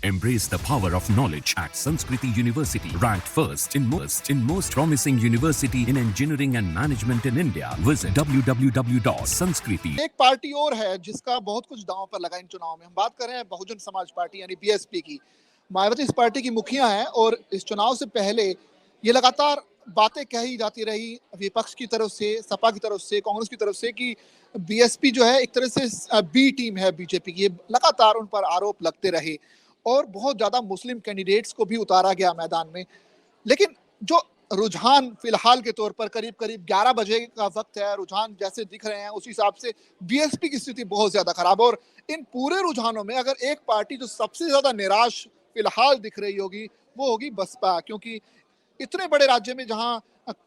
Embrace the power of knowledge at Sanskriti University, ranked first in most promising university in engineering and management in India. Visit www.sanskriti. एक party और है जिसका बहुत कुछ दांव पर लगा इन चुनाव में। हम बात कर रहे हैं बहुजन समाज पार्टी यानी बीएसपी की। मायावती इस पार्टी की मुखिया हैं और इस चुनाव से पहले ये लगातार बातें कही जाती रही विपक्ष की तरफ से, सपा की तरफ से, कांग्रेस की तरफ से कि बीएसपी जो है एक तरह से बी टीम है बीजेपी की। लगातार उन पर आरोप लगते रहे और बहुत ज्यादा मुस्लिम कैंडिडेट्स को भी उतारा गया मैदान में। लेकिन जो रुझान फिलहाल के तौर पर करीब करीब 11 बजे का वक्त है, रुझान जैसे दिख रहे हैं उस हिसाब से बीएसपी की स्थिति बहुत ज्यादा खराब है। और इन पूरे रुझानों में अगर एक पार्टी जो सबसे ज्यादा निराश फिलहाल दिख रही होगी वो होगी बसपा, क्योंकि इतने बड़े राज्य में जहां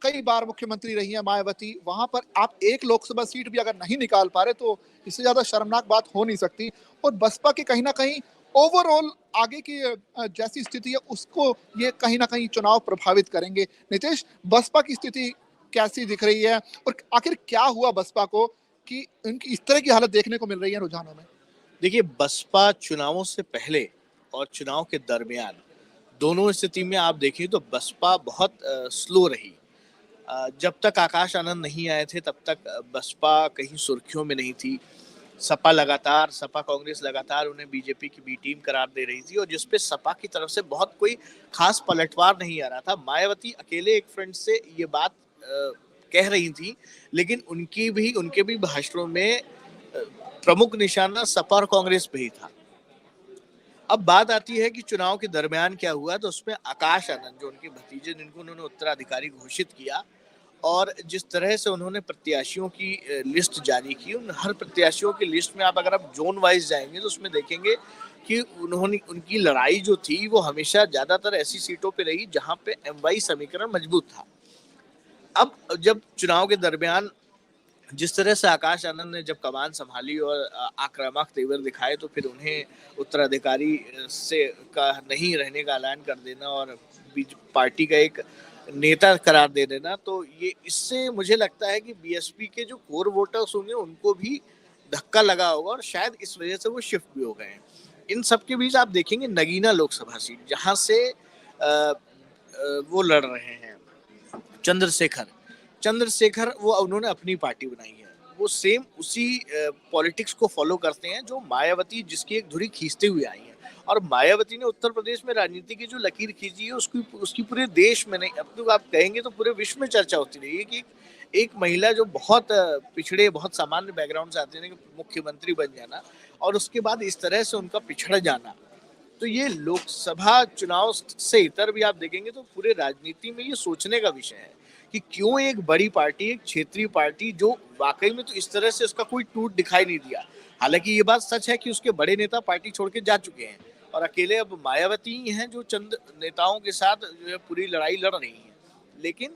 कई बार मुख्यमंत्री रही है मायावती, वहां पर आप एक लोकसभा सीट भी अगर नहीं निकाल पा रहे तो इससे ज्यादा शर्मनाक बात हो नहीं सकती। और बसपा के कहीं ना कहीं ओवरऑल आगे की जैसी स्थिति है उसको ये कहीं ना कहीं चुनाव प्रभावित करेंगे। नीतीश, बसपा की स्थिति कैसी दिख रही है और आखिर क्या हुआ बसपा को कि इनकी इस तरह की हालत देखने को मिल रही है रुझानों में? देखिए, बसपा चुनावों से पहले और चुनाव के दरमियान दोनों स्थिति में आप देखें तो बसपा बहुत स्लो रही। जब तक आकाश आनंद नहीं आए थे तब तक बसपा कहीं सुर्खियों में नहीं थी। सपा कांग्रेस लगातार उन्हें बीजेपी की बी टीम करार दे रही थी और जिसपे सपा की तरफ से बहुत कोई खास पलटवार नहीं आ रहा था। मायावती अकेले एक फ्रंट से ये बात कह रही थी, लेकिन उनके भी भाषणों में प्रमुख निशाना सपा और कांग्रेस पे ही था। अब बात आती है कि चुनाव के दरमियान क्या हुआ, तो उसमें आकाश आनंद जो उनके भतीजे जिनको उन्होंने उत्तराधिकारी घोषित किया और जिस तरह से उन्होंने प्रत्याशियों की लिस्ट जारी की, उन हर प्रत्याशियों की लिस्ट में अगर आप जोन वाइज जाएंगे तो उसमें देखेंगे कि उनकी लड़ाई जो थी वो हमेशा ज्यादातर ऐसी सीटों पे रही जहां पे एमवाई समीकरण मजबूत था। अब जब चुनाव के दरमियान जिस तरह से आकाश आनंद ने जब कमान संभाली और आक्रामक तेवर दिखाए, तो फिर उन्हें उत्तराधिकारी से का नहीं रहने का ऐलान कर देना और पार्टी का एक नेता करार दे देना, तो ये इससे मुझे लगता है कि बीएसपी के जो कोर वोटर्स होंगे उनको भी धक्का लगा होगा और शायद इस वजह से वो शिफ्ट भी हो गए हैं। इन सब के बीच आप देखेंगे नगीना लोकसभा सीट जहां से वो लड़ रहे हैं चंद्रशेखर वो उन्होंने अपनी पार्टी बनाई है। वो सेम उसी पॉलिटिक्स को फॉलो करते हैं जो मायावती जिसकी एक धुरी खींचते हुए आई है। और मायावती ने उत्तर प्रदेश में राजनीति की जो लकीर खींची है उसकी पूरे देश में नहीं, अब तो आप कहेंगे तो पूरे विश्व में चर्चा होती रही है कि एक महिला जो बहुत पिछड़े, बहुत सामान्य बैकग्राउंड से आते हैं, मुख्यमंत्री बन जाना और उसके बाद इस तरह से उनका पिछड़ जाना, तो ये लोकसभा चुनाव से इतर भी आप देखेंगे तो पूरे राजनीति में ये सोचने का विषय है कि क्यों एक बड़ी पार्टी, एक क्षेत्रीय पार्टी जो वाकई में तो इस तरह से उसका कोई टूट दिखाई नहीं दिया। हालांकि ये बात सच है कि उसके बड़े नेता पार्टी छोड़ के जा चुके हैं और अकेले अब मायावती ही हैं जो चंद नेताओं के साथ जो है पूरी लड़ाई लड़ रही हैं। लेकिन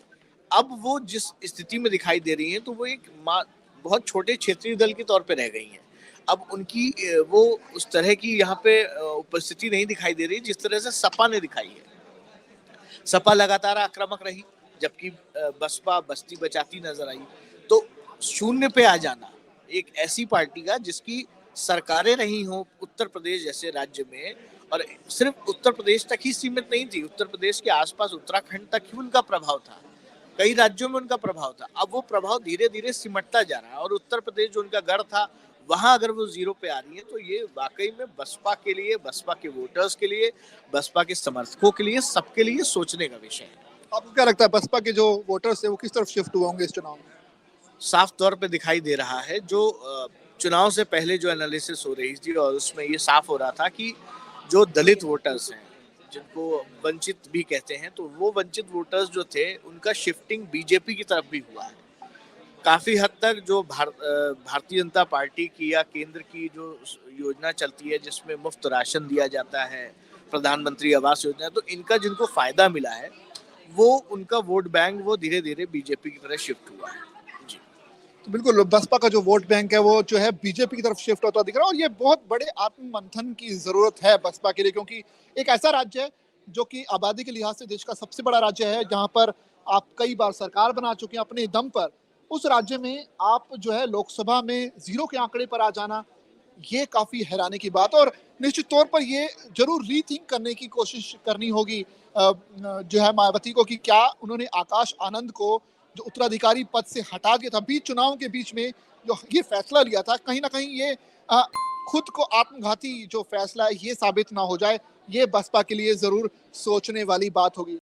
अब वो जिस स्थिति में दिखाई दे रही हैं तो वो एक बहुत छोटे क्षेत्रीय दल के तौर पे रह गई हैं। अब उनकी वो उस तरह की यहाँ पे उपस्थिति नहीं दिखाई दे रही जिस तरह से सपा ने दिखाई है। सपा लगातार आक्रामक रही जबकि बसपा बस्ती बचाती नजर आई। तो शून्य पे आ जाना एक ऐसी पार्टी का जिसकी सरकारें रही हो उत्तर प्रदेश जैसे राज्य में, और सिर्फ उत्तर प्रदेश तक ही सीमित नहीं थी, उत्तर प्रदेश के आसपास उत्तराखंड तक ही उनका प्रभाव था, कई राज्यों में उनका प्रभाव था। अब वो प्रभाव धीरे धीरे सिमटता जा रहा है और उत्तर प्रदेश जो उनका गढ़ था वहां अगर वो जीरो पे आ रही है तो ये वाकई में बसपा के लिए, बसपा के वोटर्स के लिए, बसपा के समर्थकों के लिए, सबके लिए सोचने का विषय है। आपको क्या लगता है बसपा के जो वोटर्स है वो किस तरफ शिफ्ट हुए होंगे इस चुनाव में? साफ तौर पे दिखाई दे रहा है, जो चुनाव से पहले जो एनालिसिस हो रही थी और उसमें ये साफ हो रहा था कि जो दलित वोटर्स हैं जिनको वंचित भी कहते हैं, तो वो वंचित वोटर्स जो थे उनका शिफ्टिंग बीजेपी की तरफ भी हुआ है। काफी हद तक जो भारतीय जनता पार्टी की या केंद्र की जो योजना चलती है जिसमें मुफ्त राशन दिया जाता है, प्रधानमंत्री आवास योजना, तो इनका जिनको फायदा मिला है वो उनका वोट बैंक वो धीरे धीरे बीजेपी की तरफ शिफ्ट हुआ है। जी, तो बिल्कुल बसपा का जो वोट बैंक है वो जो है बीजेपी की तरफ शिफ्ट होता दिख रहा है और ये बहुत बड़े आत्ममंथन की जरूरत है बसपा के लिए, क्योंकि एक ऐसा राज्य है जो कि आबादी के लिहाज से देश का सबसे बड़ा राज्य है, जहां पर आप कई बार सरकार बना चुके हैं अपने दम पर। उस राज्य में आप जो है लोकसभा में जीरो के आंकड़े पर आ जाना ये काफी हैरानी की बात। और निश्चित तौर पर ये जरूर रीथिंक करने की कोशिश करनी होगी जो है मायावती को, कि क्या उन्होंने आकाश आनंद को जो उत्तराधिकारी पद से हटा दिया था बीच चुनाव के बीच में, जो ये फैसला लिया था, कहीं ना कहीं ये अ, खुद को आत्मघाती जो फैसला है ये साबित ना हो जाए। ये बसपा के लिए जरूर सोचने वाली बात होगी।